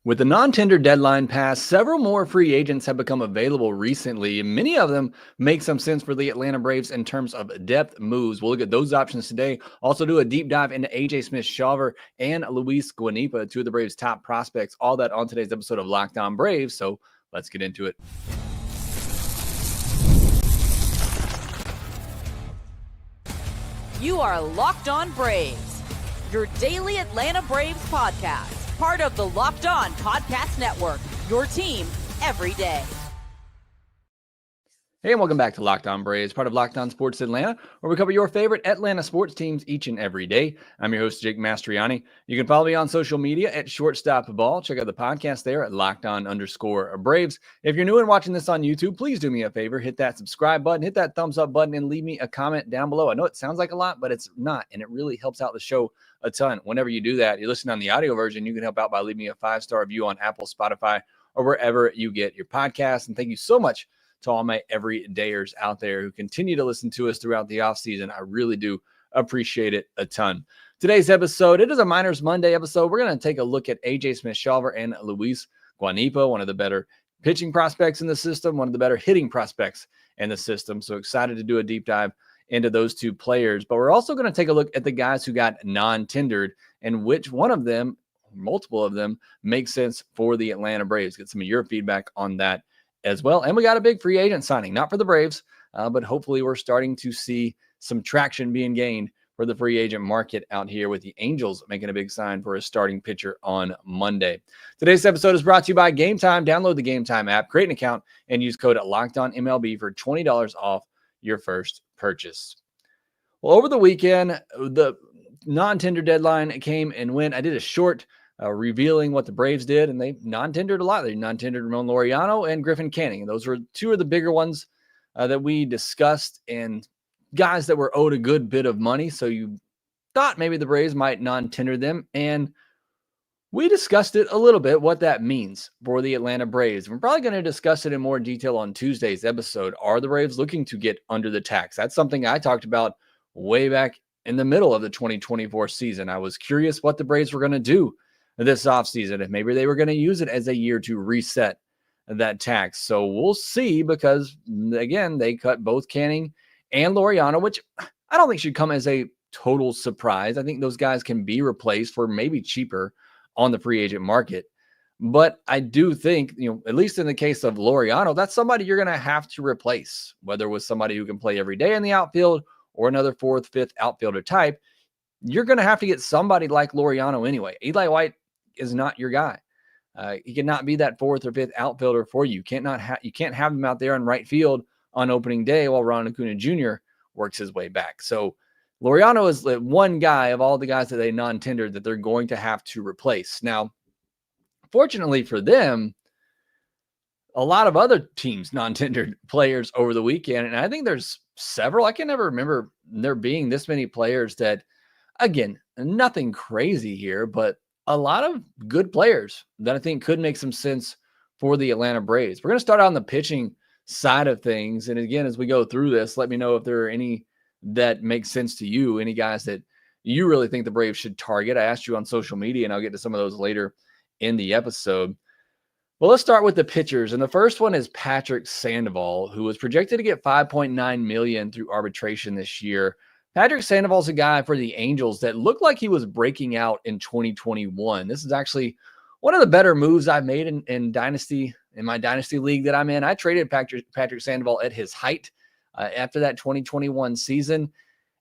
With the non-tender deadline passed, several more free agents have become available recently, and many of them make some sense for the Atlanta Braves in terms of depth moves. We'll look at those options today. Also do a deep dive into AJ Smith-Shawver and Luis Guanipa, two of the Braves' top prospects. All that on today's episode of Locked On Braves, so let's get into it. You are Locked On Braves, your daily Atlanta Braves podcast. Part of the Locked On Podcast Network, your team every day. Hey, and welcome back to Locked On Braves, part of Locked On Sports Atlanta, where we cover your favorite Atlanta sports teams each and every day. I'm your host, Jake Mastriani. You can follow me on social media at ShortstopBall. Check out the podcast there at LockedOn_Braves. If you're new and watching this on YouTube, please do me a favor. Hit that subscribe button, hit that thumbs up button, and leave me a comment down below. I know it sounds like a lot, but it's not, and it really helps out the show a ton. Whenever you do that, you listen on the audio version, you can help out by leaving me a 5-star review on Apple, Spotify, or wherever you get your podcasts. And thank you so much to all my everydayers out there who continue to listen to us throughout the offseason. I really do appreciate it a ton. Today's episode, it is a Minors Monday episode. We're going to take a look at AJ Smith-Shawver and Luis Guanipa, one of the better pitching prospects in the system, one of the better hitting prospects in the system. So excited to do a deep dive into those two players. But we're also going to take a look at the guys who got non-tendered and which one of them, multiple of them, makes sense for the Atlanta Braves. Get some of your feedback on that as well. And we got a big free agent signing, not for the Braves, but hopefully we're starting to see some traction being gained for the free agent market out here with the Angels making a big sign for a starting pitcher on Monday. Today's episode is brought to you by Gametime. Download the Gametime app, create an account, and use code LOCKEDONMLB for $20 off your first purchase. Well, over the weekend, the non-tender deadline came and went. I did a short revealing what the Braves did, and they non-tendered a lot. They non-tendered Ramon Laureano and Griffin Canning. Those were two of the bigger ones that we discussed, and guys that were owed a good bit of money. So you thought maybe the Braves might non-tender them, and we discussed it a little bit, what that means for the Atlanta Braves. We're probably going to discuss it in more detail on Tuesday's episode. Are the Braves looking to get under the tax? That's something I talked about way back in the middle of the 2024 season. I was curious what the Braves were going to do this offseason, if maybe they were going to use it as a year to reset that tax. So we'll see, because again, they cut both Canning and Laureano, which I don't think should come as a total surprise. I think those guys can be replaced for maybe cheaper on the free agent market. But I do think, at least in the case of Laureano, that's somebody you're going to have to replace, whether with somebody who can play every day in the outfield or another fourth, fifth outfielder type. You're going to have to get somebody like Laureano anyway. Eli White is not your guy. He cannot be that fourth or fifth outfielder for you. You can't have him out there in right field on opening day while Ron Acuna Jr. works his way back. So Laureano is the one guy of all the guys that they non-tendered that they're going to have to replace. Now, fortunately for them, a lot of other teams non-tendered players over the weekend, and I think there's several. I can never remember there being this many players that, again, nothing crazy here, but a lot of good players that I think could make some sense for the Atlanta Braves. We're going to start on the pitching side of things. And again, as we go through this, let me know if there are any that make sense to you, any guys that you really think the Braves should target. I asked you on social media, and I'll get to some of those later in the episode. Well, let's start with the pitchers. And the first one is Patrick Sandoval, who was projected to get $5.9 million through arbitration this year. Patrick Sandoval's a guy for the Angels that looked like he was breaking out in 2021. This is actually one of the better moves I've made in my dynasty league that I'm in. I traded Patrick Sandoval at his height after that 2021 season,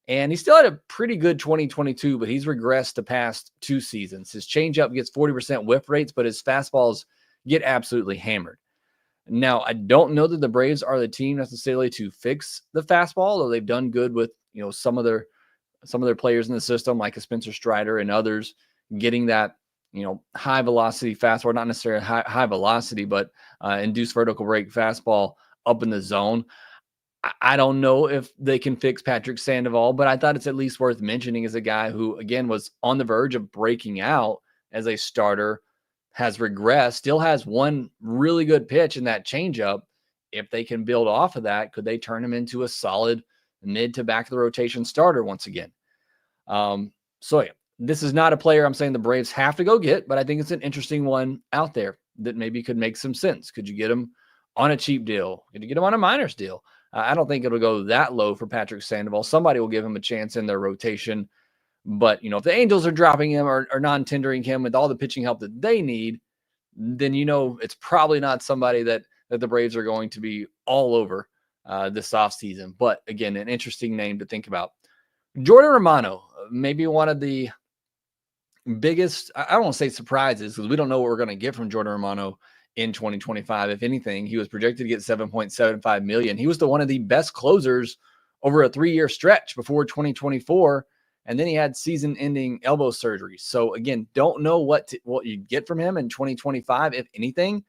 and he still had a pretty good 2022, but he's regressed the past two seasons. His changeup gets 40% whiff rates, but his fastballs get absolutely hammered. Now, I don't know that the Braves are the team necessarily to fix the fastball, although they've done good with some of their players in the system, like a Spencer Strider and others, getting that high velocity fastball, not necessarily high velocity, but induced vertical break fastball up in the zone. I don't know if they can fix Patrick Sandoval, but I thought it's at least worth mentioning as a guy who, again, was on the verge of breaking out as a starter, has regressed, still has one really good pitch in that changeup. If they can build off of that, could they turn him into a solid mid to back of the rotation starter once again? So yeah, This is not a player I'm saying the Braves have to go get, but I think it's an interesting one out there that maybe could make some sense. Could you get him on a cheap deal? Could you get him on a minors deal? I don't think it'll go that low for Patrick Sandoval. Somebody will give him a chance in their rotation. But, if the Angels are dropping him or non-tendering him with all the pitching help that they need, then it's probably not somebody that the Braves are going to be all over this offseason. But, again, an interesting name to think about. Jordan Romano, maybe one of the biggest, I don't want to say surprises, because we don't know what we're going to get from Jordan Romano in 2025. If anything, he was projected to get $7.75 million. He was one of the best closers over a 3-year stretch before 2024. And then he had season-ending elbow surgery. So, again, don't know what you get from him in 2025, if anything.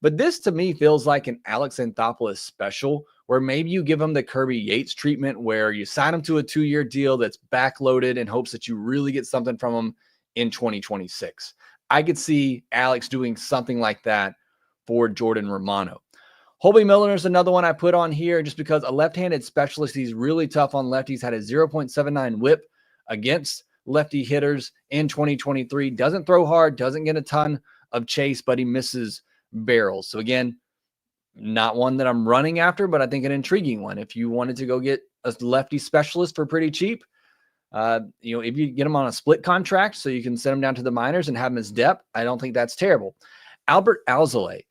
But this, to me, feels like an Alex Anthopoulos special, where maybe you give him the Kirby Yates treatment, where you sign him to a 2-year deal that's backloaded in hopes that you really get something from him in 2026. I could see Alex doing something like that for Jordan Romano. Holby Milner is another one I put on here just because a left-handed specialist. He's really tough on lefties, had a 0.79 whip against lefty hitters in 2023. Doesn't throw hard, doesn't get a ton of chase, but he misses barrels. So again, not one that I'm running after, but I think an intriguing one. If you wanted to go get a lefty specialist for pretty cheap, if you get him on a split contract so you can send him down to the minors and have him as depth, I don't think that's terrible. Albert Alzolay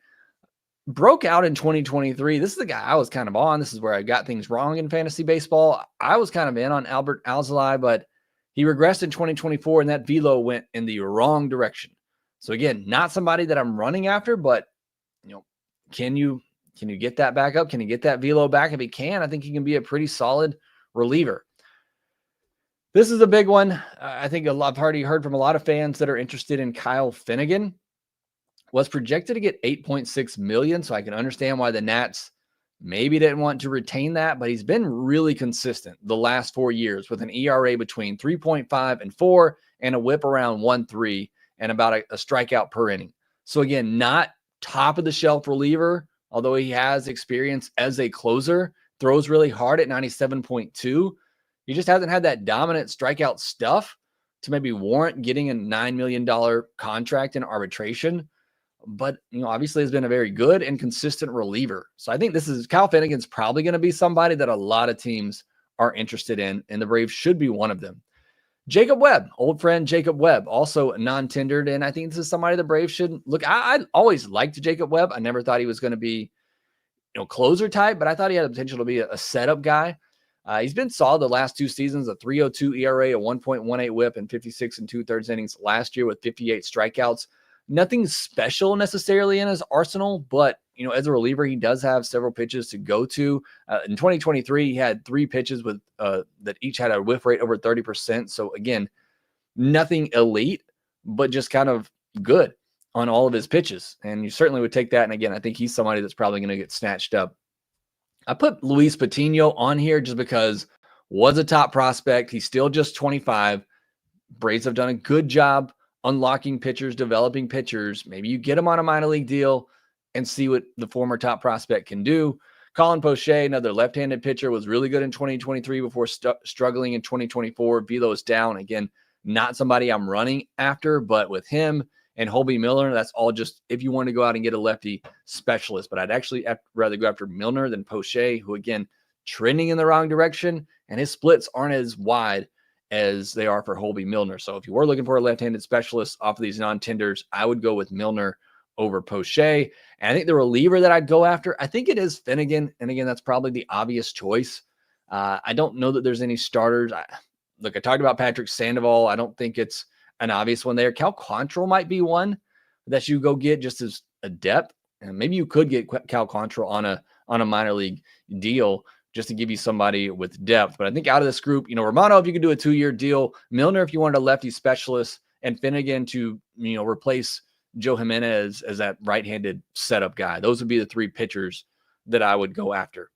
broke out in 2023. This is the guy I was kind of on. This is where I got things wrong in fantasy baseball. I was kind of in on Albert Alzolay, but he regressed in 2024, and that velo went in the wrong direction. So again, not somebody that I'm running after, but can you get that back up? Can you get that velo back? If he can, I think he can be a pretty solid reliever. This is a big one. I think I've already heard from a lot of fans that are interested in Kyle Finnegan. Was projected to get $8.6 million, so I can understand why the Nats maybe didn't want to retain that, but he's been really consistent the last 4 years with an ERA between 3.5 and 4 and a whip around 1.3 and about a strikeout per inning. So again, not top of the shelf reliever, although he has experience as a closer, throws really hard at 97.2. He just hasn't had that dominant strikeout stuff to maybe warrant getting a $9 million contract in arbitration. But, obviously has been a very good and consistent reliever. So I think Kyle Finnegan's probably going to be somebody that a lot of teams are interested in, and the Braves should be one of them. Jacob Webb, old friend Jacob Webb, also non-tendered, and I think this is somebody the Braves should look. I always liked Jacob Webb. I never thought he was going to be, closer type, but I thought he had the potential to be a setup guy. He's been solid the last 2 seasons, a 3.02 ERA, a 1.18 whip, and 56 2/3 innings last year with 58 strikeouts. Nothing special necessarily in his arsenal, but, as a reliever, he does have several pitches to go to. In 2023, he had 3 pitches with that each had a whiff rate over 30%. So, again, nothing elite, but just kind of good on all of his pitches. And you certainly would take that. And, again, I think he's somebody that's probably going to get snatched up. I put Luis Patino on here just because was a top prospect. He's still just 25. Braves have done a good job unlocking pitchers, developing pitchers. Maybe you get him on a minor league deal and see what the former top prospect can do. Colin Poche, another left-handed pitcher, was really good in 2023 before struggling in 2024. Velo is down. Again, not somebody I'm running after, but with him and Holby Milner, that's all just if you want to go out and get a lefty specialist. But I'd actually rather go after Milner than Poche, who, again, trending in the wrong direction, and his splits aren't as wide as they are for Holby Milner. So if you were looking for a left-handed specialist off of these non-tenders, I would go with Milner over Poche. And I think the reliever that I'd go after, I think it is Finnegan. And again, that's probably the obvious choice. I don't know that there's any starters. I talked about Patrick Sandoval. I don't think it's an obvious one there. Cal Quantrill might be one that you go get just as a depth. And maybe you could get Cal Quantrill on a minor league deal just to give you somebody with depth. But I think out of this group, Romano, if you could do a 2-year deal, Milner, if you wanted a lefty specialist, and Finnegan to, replace Joe Jimenez as that right-handed setup guy. Those would be the 3 pitchers that I would go after.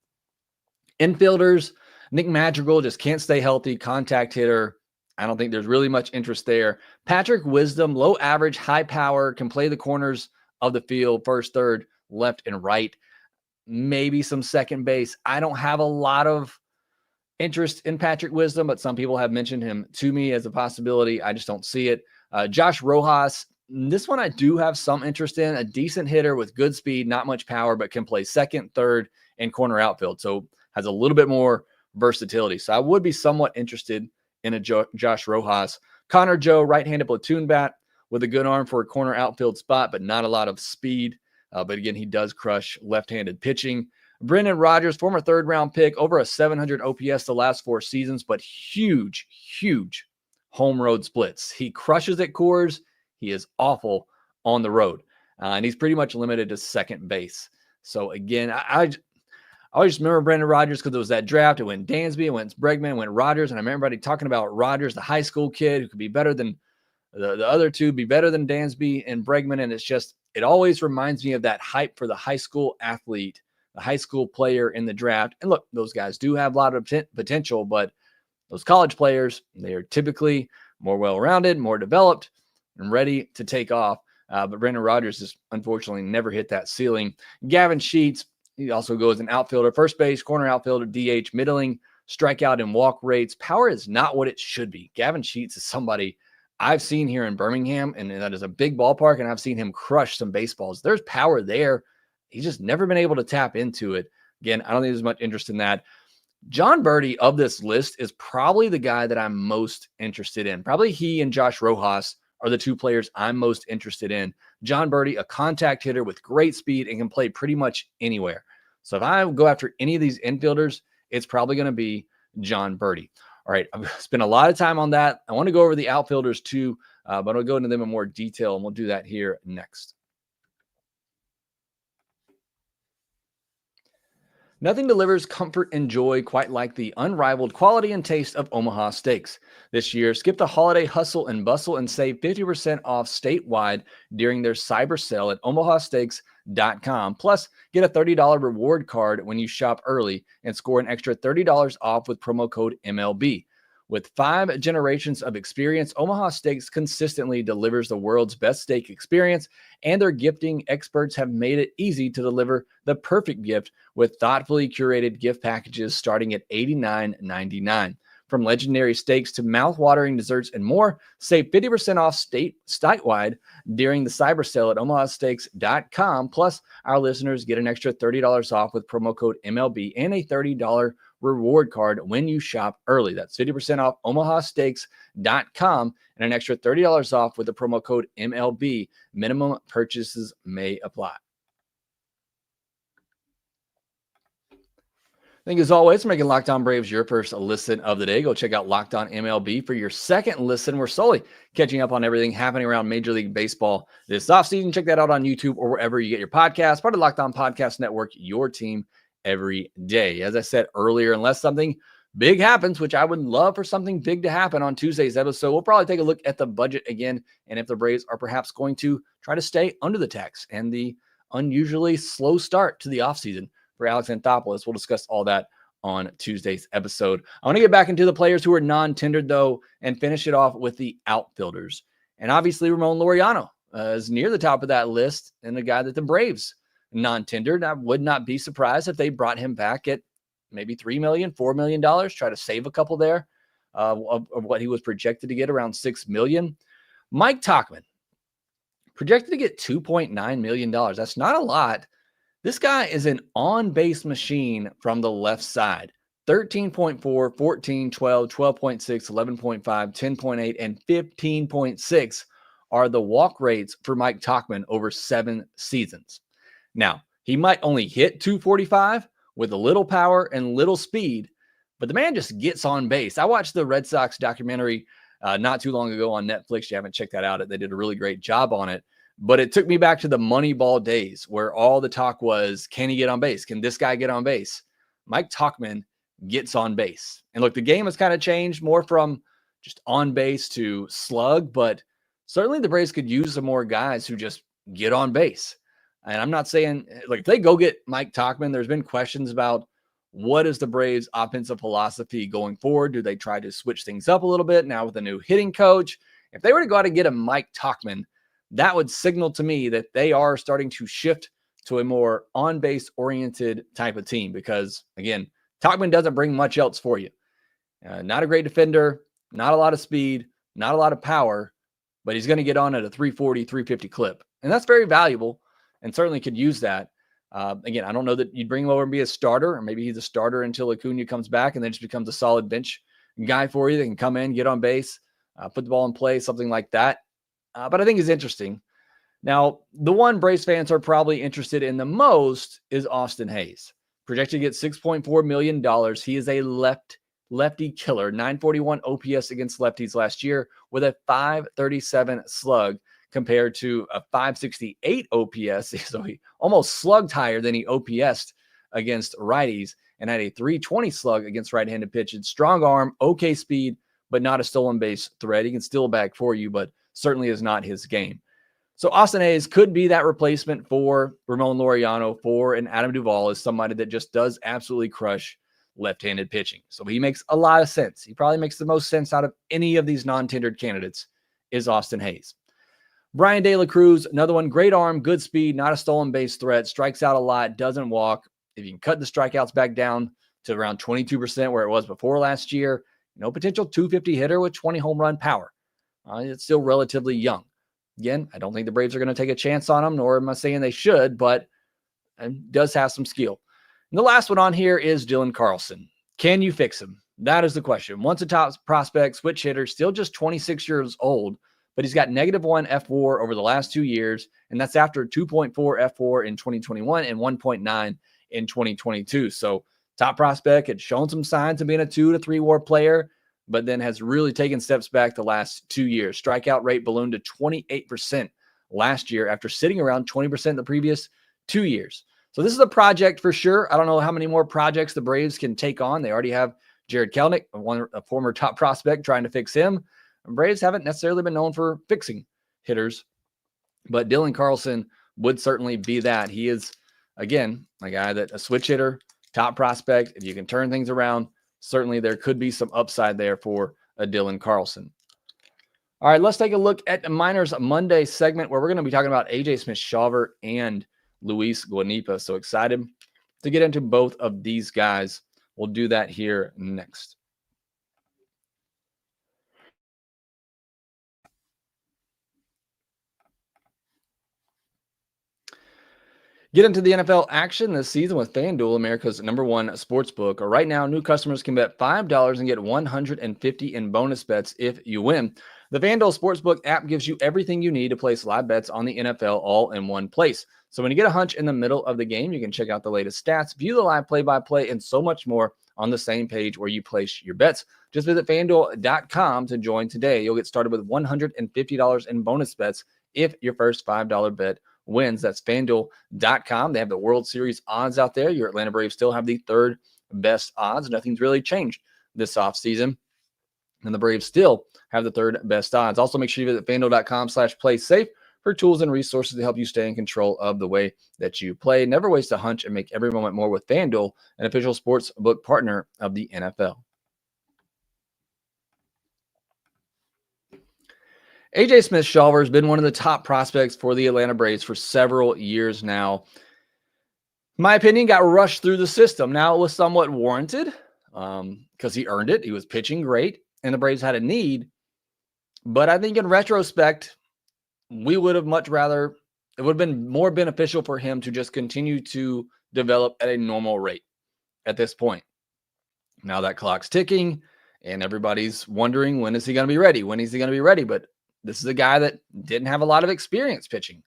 Infielders, Nick Madrigal just can't stay healthy, contact hitter. I don't think there's really much interest there. Patrick Wisdom, low average, high power, can play the corners of the field, first, third, left, and right. Maybe some second base. I don't have a lot of interest in Patrick Wisdom, but some people have mentioned him to me as a possibility. I just don't see it. Josh Rojas, this one I do have some interest in. A decent hitter with good speed, not much power, but can play second, third, and corner outfield. So has a little bit more versatility. So I would be somewhat interested in a Josh Rojas. Connor Joe, right-handed platoon bat with a good arm for a corner outfield spot, but not a lot of speed. But again, he does crush left-handed pitching. Brendan Rodgers, former third-round pick, over a 700 OPS the last 4 seasons, but huge, huge home road splits. He crushes at Coors. He is awful on the road. And he's pretty much limited to second base. So again, I always remember Brendan Rodgers because it was that draft. It went Dansby, it went Bregman, it went Rodgers. And I remember everybody talking about Rodgers, the high school kid who could be better than the other two, be better than Dansby and Bregman. And it's just, it always reminds me of that hype for the high school athlete, the high school player in the draft. And look, those guys do have a lot of potential, but those college players, they are typically more well-rounded, more developed, and ready to take off. But Brendan Rodgers just unfortunately never hit that ceiling. Gavin Sheets, he also goes an outfielder, first base, corner outfielder, DH, middling, strikeout and walk rates. Power is not what it should be. Gavin Sheets is somebody I've seen here in Birmingham, and that is a big ballpark, and I've seen him crush some baseballs. There's power there. He's just never been able to tap into it. Again, I don't think there's much interest in that. John Birdie of this list is probably the guy that I'm most interested in. Probably he and Josh Rojas are the two players I'm most interested in. John Birdie, a contact hitter with great speed and can play pretty much anywhere. So if I go after any of these infielders, it's probably going to be John Birdie. All right, I've spent a lot of time on that. I want to go over the outfielders too, but I'll go into them in more detail, and we'll do that here next. Nothing delivers comfort and joy quite like the unrivaled quality and taste of Omaha Steaks. This year, skip the holiday hustle and bustle and save 50% off statewide during their cyber sale at omahasteaks.com. Plus, get a $30 reward card when you shop early and score an extra $30 off with promo code MLB. With 5 generations of experience, Omaha Steaks consistently delivers the world's best steak experience, and their gifting experts have made it easy to deliver the perfect gift with thoughtfully curated gift packages starting at $89.99. From legendary steaks to mouth-watering desserts and more, save 50% off statewide during the cyber sale at omahasteaks.com. Plus, our listeners get an extra $30 off with promo code MLB and a $30 reward card when you shop early. That's 50% off omahasteaks.com and an extra $30 off with the promo code MLB. Minimum purchases may apply. Thank you as always for making Locked On Braves your first listen of the day. Go check out Locked On MLB for your second listen. We're slowly catching up on everything happening around Major League Baseball this offseason. Check that out on YouTube or wherever you get your podcasts. Part of Locked On Podcast Network, your team every day. As I said earlier, unless something big happens, which I would love for something big to happen on Tuesday's episode, we'll probably take a look at the budget again and if the Braves are perhaps going to try to stay under the tax and the unusually slow start to the offseason for Alex Anthopoulos. We'll discuss all that on Tuesday's episode. I want to get back into the players who are non-tendered, though, and finish it off with the outfielders. And obviously, Ramon Laureano is near the top of that list and a guy that the Braves non-tendered. I would not be surprised if they brought him back at maybe $3 million, $4 million, try to save a couple there of what he was projected to get, around $6 million. Mike Tauchman, projected to get $2.9 million. That's not a lot. This guy is an on-base machine from the left side. 13.4, 14, 12, 12.6, 11.5, 10.8, and 15.6 are the walk rates for Mike Tauchman over 7 seasons. Now, he might only hit 245 with a little power and little speed, but the man just gets on base. I watched the Red Sox documentary not too long ago on Netflix. You haven't checked that out. They did a really great job on it. But it took me back to the Moneyball days where all the talk was, can he get on base? Can this guy get on base? Mike Tauchman gets on base. And look, the game has kind of changed more from just on base to slug, but certainly the Braves could use some more guys who just get on base. And I'm not saying, like, if they go get Mike Tauchman, there's been questions about what is the Braves' offensive philosophy going forward? Do they try to switch things up a little bit now with a new hitting coach? If they were to go out and get a Mike Tauchman, that would signal to me that they are starting to shift to a more on-base oriented type of team because, again, Tauchman doesn't bring much else for you. Not a great defender, not a lot of speed, not a lot of power, but he's going to get on at a 340, 350 clip. And that's very valuable and certainly could use that. Again, I don't know that you'd bring him over and be a starter, or maybe he's a starter until Acuna comes back and then just becomes a solid bench guy for you that can come in, get on base, put the ball in play, something like that. But I think he's interesting. Now, the one Braves fans are probably interested in the most is Austin Hayes. Projected to get $6.4 million. He is a lefty killer, 941 OPS against lefties last year with a 537 slug compared to a 568 OPS. So he almost slugged higher than he OPS'd against righties and had a 320 slug against right-handed pitches. Strong arm, okay speed, but not a stolen base threat. He can steal a bag for you, but certainly is not his game. So Austin Hayes could be that replacement for Ramon Laureano, for an Adam Duvall, as somebody that just does absolutely crush left-handed pitching. So he makes a lot of sense. He probably makes the most sense out of any of these non-tendered candidates is Austin Hayes. Brian De La Cruz, another one, great arm, good speed, not a stolen base threat, strikes out a lot, doesn't walk. If you can cut the strikeouts back down to around 22% where it was before last year, potential 250 hitter with 20 home run power. It's still relatively young. Again, I don't think the Braves are going to take a chance on him, nor am I saying they should, but it does have some skill. And the last one on here is Dylan Carlson. Can you fix him? That is the question. Once a top prospect, switch hitter, still just 26 years old, but he's got -1 F4 over the last 2 years, and that's after 2.4 F4 in 2021 and 1.9 in 2022. So top prospect had shown some signs of being a 2 to 3 WAR player, but then has really taken steps back the last 2 years. Strikeout rate ballooned to 28% last year after sitting around 20% the previous 2 years. So this is a project for sure. I don't know how many more projects the Braves can take on. They already have Jared Kelenic, a former top prospect, trying to fix him. And Braves haven't necessarily been known for fixing hitters, but Dylan Carlson would certainly be that. He is, again, a guy that a switch hitter, top prospect. If you can turn things around, certainly there could be some upside there for a Dylan Carlson. All right, let's take a look at the Minors Monday segment where we're going to be talking about AJ Smith-Shawver and Luis Guanipa. So excited to get into both of these guys. We'll do that here next. Get into the NFL action this season with FanDuel, America's #1 sports book. Right now, new customers can bet $5 and get $150 in bonus bets if you win. The FanDuel Sportsbook app gives you everything you need to place live bets on the NFL all in one place. So when you get a hunch in the middle of the game, you can check out the latest stats, view the live play-by-play, and so much more on the same page where you place your bets. Just visit FanDuel.com to join today. You'll get started with $150 in bonus bets if your first $5 bet wins. That's FanDuel.com. They have the World Series odds out there. Your Atlanta Braves still have the third best odds. Nothing's really changed this offseason. And the Braves still have the third best odds. Also, make sure you visit FanDuel.com/playsafe for tools and resources to help you stay in control of the way that you play. Never waste a hunch and make every moment more with FanDuel, an official sports book partner of the NFL. AJ Smith-Shawver has been one of the top prospects for the Atlanta Braves for several years now. In my opinion, got rushed through the system. Now, it was somewhat warranted because he earned it. He was pitching great, and the Braves had a need. But I think in retrospect, we would have much rather, it would have been more beneficial for him to just continue to develop at a normal rate at this point. Now that clock's ticking, and everybody's wondering, when is he going to be ready? When is he going to be ready? But this is a guy that didn't have a lot of experience pitching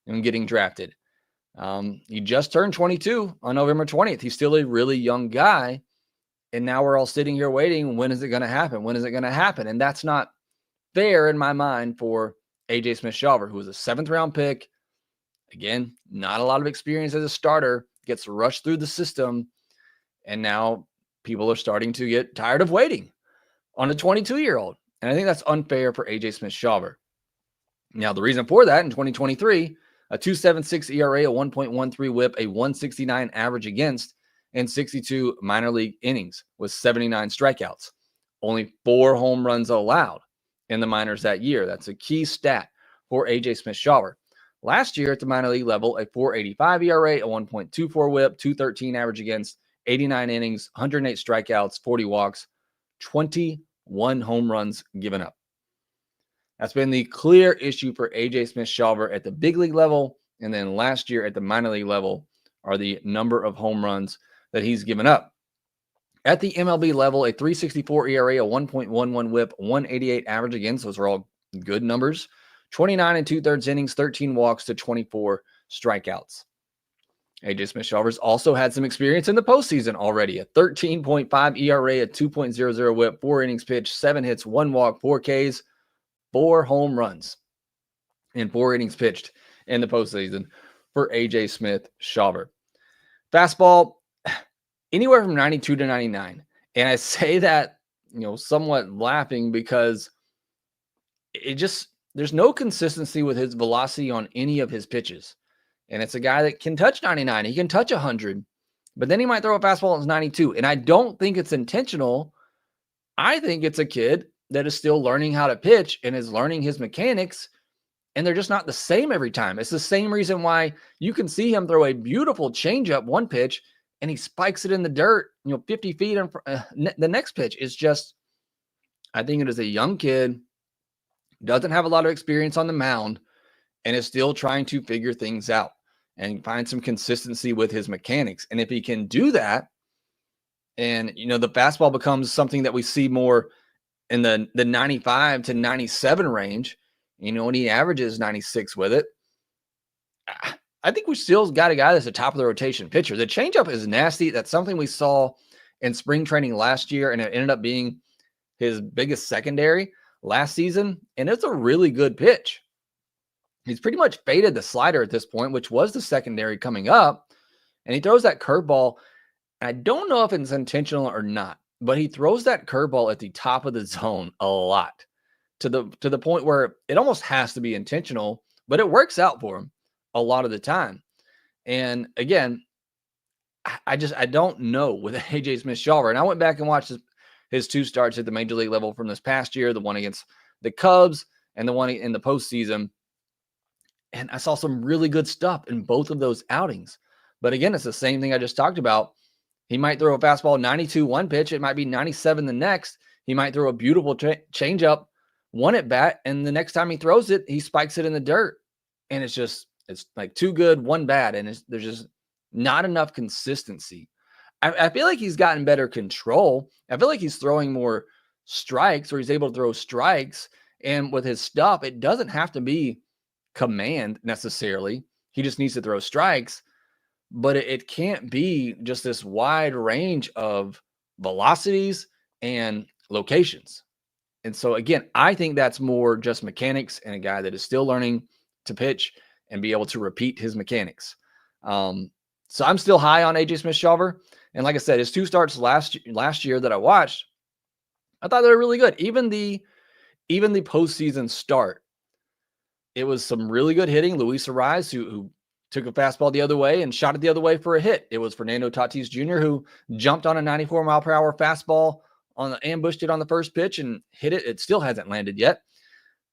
and getting drafted. He just turned 22 on November 20th. He's still a really young guy. And now we're all sitting here waiting. When is it going to happen? When is it going to happen? And that's not fair in my mind for AJ Smith-Shawver, who was a 7th-round pick. Again, not a lot of experience as a starter, gets rushed through the system. And now people are starting to get tired of waiting on a 22-year-old. And I think that's unfair for AJ Smith-Shawver. Now, the reason for that in 2023, a 2.76 ERA, a 1.13 whip, a 169 average against, and 62 minor league innings with 79 strikeouts. Only 4 home runs allowed in the minors that year. That's a key stat for AJ Smith-Shawver. Last year at the minor league level, a 4.85 ERA, a 1.24 whip, 213 average against, 89 innings, 108 strikeouts, 40 walks, 21 home runs given up. That's been the clear issue for A.J. Smith-Shawver at the big league level, and then last year at the minor league level are the number of home runs that he's given up. At the MLB level, a 3.64 ERA, a 1.11 whip, 188 average again, so those are all good numbers. 29 and 2/3 innings, 13 walks to 24 strikeouts. A.J. Smith-Shawver's also had some experience in the postseason already. A 13.5 ERA, a 2.00 whip, 4 innings pitched, 7 hits, 1 walk, 4 Ks, 4 home runs, and 4 innings pitched in the postseason for A.J. Smith-Shawver. Fastball, anywhere from 92 to 99. And I say that, somewhat laughing because there's no consistency with his velocity on any of his pitches. And it's a guy that can touch 99. He can touch 100, but then he might throw a fastball that's 92. And I don't think it's intentional. I think it's a kid that is still learning how to pitch and is learning his mechanics, and they're just not the same every time. It's the same reason why you can see him throw a beautiful changeup one pitch and he spikes it in the dirt, 50 feet. The next pitch is just, I think it is a young kid, doesn't have a lot of experience on the mound, and is still trying to figure things out and find some consistency with his mechanics. And if he can do that, and, the fastball becomes something that we see more in the 95 to 97 range, and he averages 96 with it, I think we still got a guy that's a top of the rotation pitcher. The changeup is nasty. That's something we saw in spring training last year, and it ended up being his biggest secondary last season. And it's a really good pitch. He's pretty much faded the slider at this point, which was the secondary coming up. And he throws that curveball. I don't know if it's intentional or not, but he throws that curveball at the top of the zone a lot, to the point where it almost has to be intentional, but it works out for him a lot of the time. And again, I don't know with A.J. Smith-Shawver. And I went back and watched his 2 starts at the major league level from this past year, the one against the Cubs and the one in the postseason. And I saw some really good stuff in both of those outings. But again, it's the same thing I just talked about. He might throw a fastball 92 one pitch. It might be 97 the next. He might throw a beautiful changeup one at bat, and the next time he throws it, he spikes it in the dirt. And it's like 2 good, 1 bad, and there's just not enough consistency. I feel like he's gotten better control. I feel like he's throwing more strikes, or he's able to throw strikes. And with his stuff, it doesn't have to be command necessarily. He just needs to throw strikes, but it can't be just this wide range of velocities and locations. And so again, I think that's more just mechanics and a guy that is still learning to pitch and be able to repeat his mechanics. So I'm still high on A.J. Smith-Shawver. And like I said, his 2 starts last year that I watched, I thought they were really good. Even the postseason start, it was some really good hitting. Luis Ariz, who took a fastball the other way and shot it the other way for a hit. It was Fernando Tatis Jr., who jumped on a 94-mile-per-hour fastball, ambushed it on the first pitch and hit it. It still hasn't landed yet,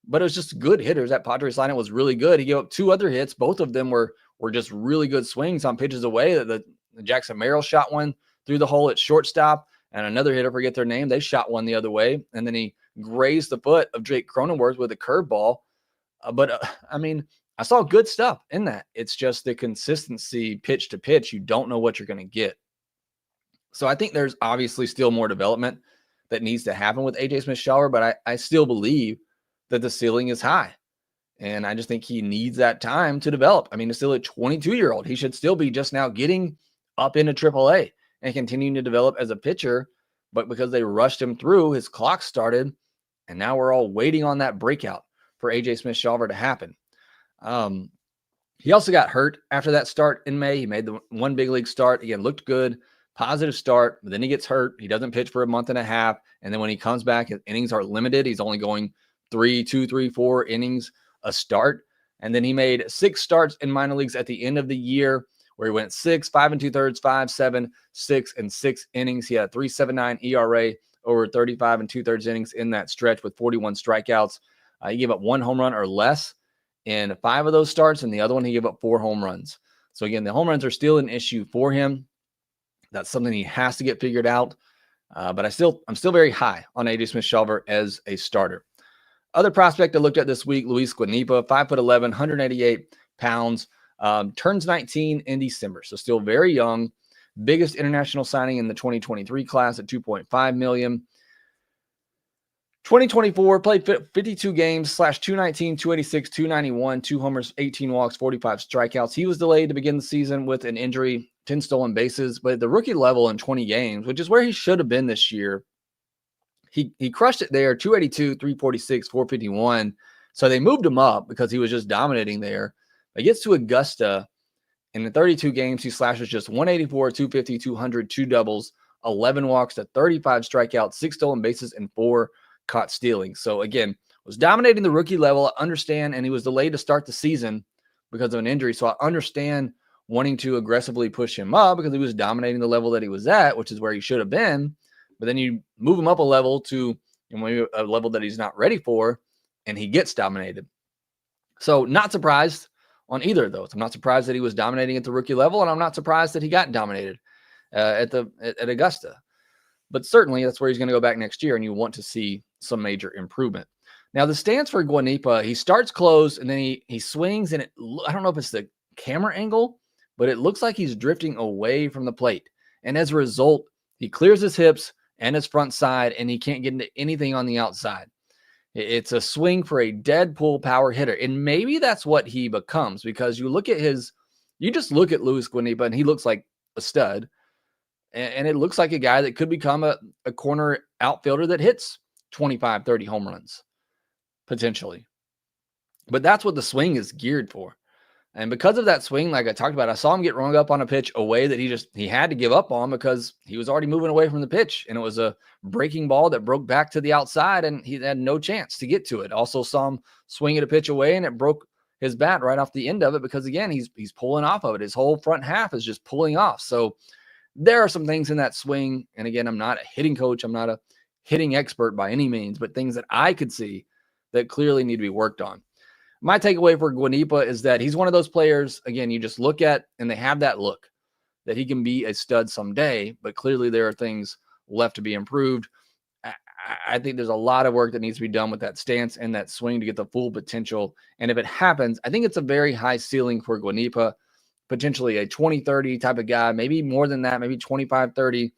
but it was just good hitters. That Padres lineup was really good. He gave up 2 other hits. Both of them were just really good swings on pitches away. The Jackson Merrill shot one through the hole at shortstop, and another hitter, forget their name, they shot one the other way, and then he grazed the foot of Jake Cronenworth with a curveball. I saw good stuff in that. It's just the consistency pitch to pitch. You don't know what you're going to get. So I think there's obviously still more development that needs to happen with A.J. Smith-Shawver, but I still believe that the ceiling is high. And I just think he needs that time to develop. He's still a 22-year-old. He should still be just now getting up into AAA and continuing to develop as a pitcher. But because they rushed him through, his clock started, and now we're all waiting on that breakout for A.J. Smith-Shawver to happen. He also got hurt after that start in May. He made the 1 big league start. Again, looked good, positive start, but then he gets hurt. He doesn't pitch for a month and a half. And then when he comes back, his innings are limited. He's only going 4 innings a start. And then he made 6 starts in minor leagues at the end of the year, where he went 6, 5 2/3, 5, 7, 6, and 6 innings. He had a 3.79 ERA over 35 2/3 innings in that stretch with 41 strikeouts. He gave up 1 home run or less in 5 of those starts, and the other one he gave up 4 home runs. So again, the home runs are still an issue for him. That's something he has to get figured out. But I'm still very high on AJ Smith-Shawver as a starter. Other prospect I looked at this week, Luis Guanipa, 5'11", 188 pounds, turns 19 in December, so still very young. Biggest international signing in the 2023 class at $2.5 million. 2024 played 52 games, /219, 286, 291, 2 homers, 18 walks, 45 strikeouts. He was delayed to begin the season with an injury, 10 stolen bases, but at the rookie level in 20 games, which is where he should have been this year, he crushed it there, 282, 346, 451. So they moved him up because he was just dominating there. He gets to Augusta. In the 32 games, he slashes just 184, 250, 200, 2 doubles, 11 walks to 35 strikeouts, 6 stolen bases, and 4 caught stealing. So again, was dominating the rookie level. I understand, and he was delayed to start the season because of an injury. So I understand wanting to aggressively push him up because he was dominating the level that he was at, which is where he should have been. But then you move him up a level to a level that he's not ready for, and he gets dominated. So not surprised on either of those. I'm not surprised that he was dominating at the rookie level, and I'm not surprised that he got dominated at Augusta. But certainly that's where he's going to go back next year, and you want to see some major improvement. Now, the stance for Guanipa, he starts close, and then he swings, and I don't know if it's the camera angle, but it looks like he's drifting away from the plate. And as a result, he clears his hips and his front side, and he can't get into anything on the outside. It's a swing for a dead pull power hitter. And maybe that's what he becomes, because you just look at Luis Guanipa and he looks like a stud. And it looks like a guy that could become a corner outfielder that hits 25, 30 home runs, potentially. But that's what the swing is geared for. And because of that swing, like I talked about, I saw him get rung up on a pitch away that he had to give up on because he was already moving away from the pitch. And it was a breaking ball that broke back to the outside, and he had no chance to get to it. Also saw him swing at a pitch away, and it broke his bat right off the end of it because, again, he's pulling off of it. His whole front half is just pulling off. So there are some things in that swing. And again, I'm not a hitting coach. I'm not a hitting expert by any means, but things that I could see that clearly need to be worked on. My takeaway for Guanipa is that he's one of those players, again, you just look at and they have that look that he can be a stud someday, but clearly there are things left to be improved. I think there's a lot of work that needs to be done with that stance and that swing to get the full potential. And if it happens, I think it's a very high ceiling for Guanipa, potentially a 20-30 type of guy, maybe more than that, maybe 25-30.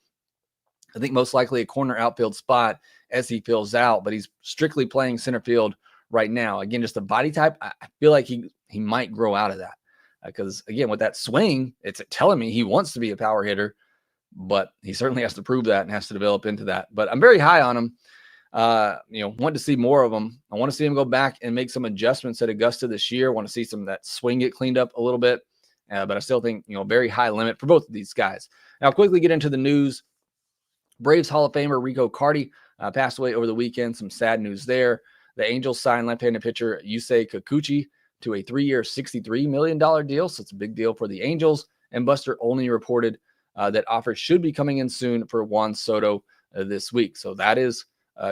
I think most likely a corner outfield spot as he fills out, but he's strictly playing center field right now. Again, just the body type, I feel like he might grow out of that because, again, with that swing, it's telling me he wants to be a power hitter, but he certainly has to prove that and has to develop into that. But I'm very high on him. Want to see more of him. I want to see him go back and make some adjustments at Augusta this year. I want to see some of that swing get cleaned up a little bit, but I still think, very high limit for both of these guys. Now, quickly get into the news. Braves Hall of Famer Rico Carty passed away over the weekend. Some sad news there. The Angels signed left-handed pitcher Yusei Kikuchi to a 3-year, $63 million deal. So it's a big deal for the Angels. And Buster Olney reported that offers should be coming in soon for Juan Soto this week. So that is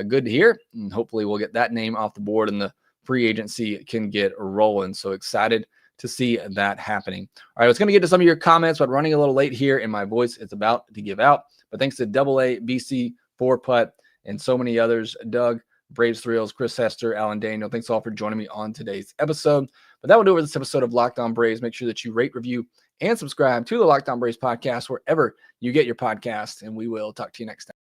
good to hear. And hopefully we'll get that name off the board and the free agency can get rolling. So excited to see that happening. All right, I was going to get to some of your comments, but running a little late here and my voice is about to give out. But thanks to AA, BC, 4Putt, and so many others, Doug, Braves Thrills, Chris Hester, Alan Daniel. Thanks all for joining me on today's episode. But that will do it for this episode of Locked On Braves. Make sure that you rate, review, and subscribe to the Locked On Braves podcast wherever you get your podcast. And we will talk to you next time.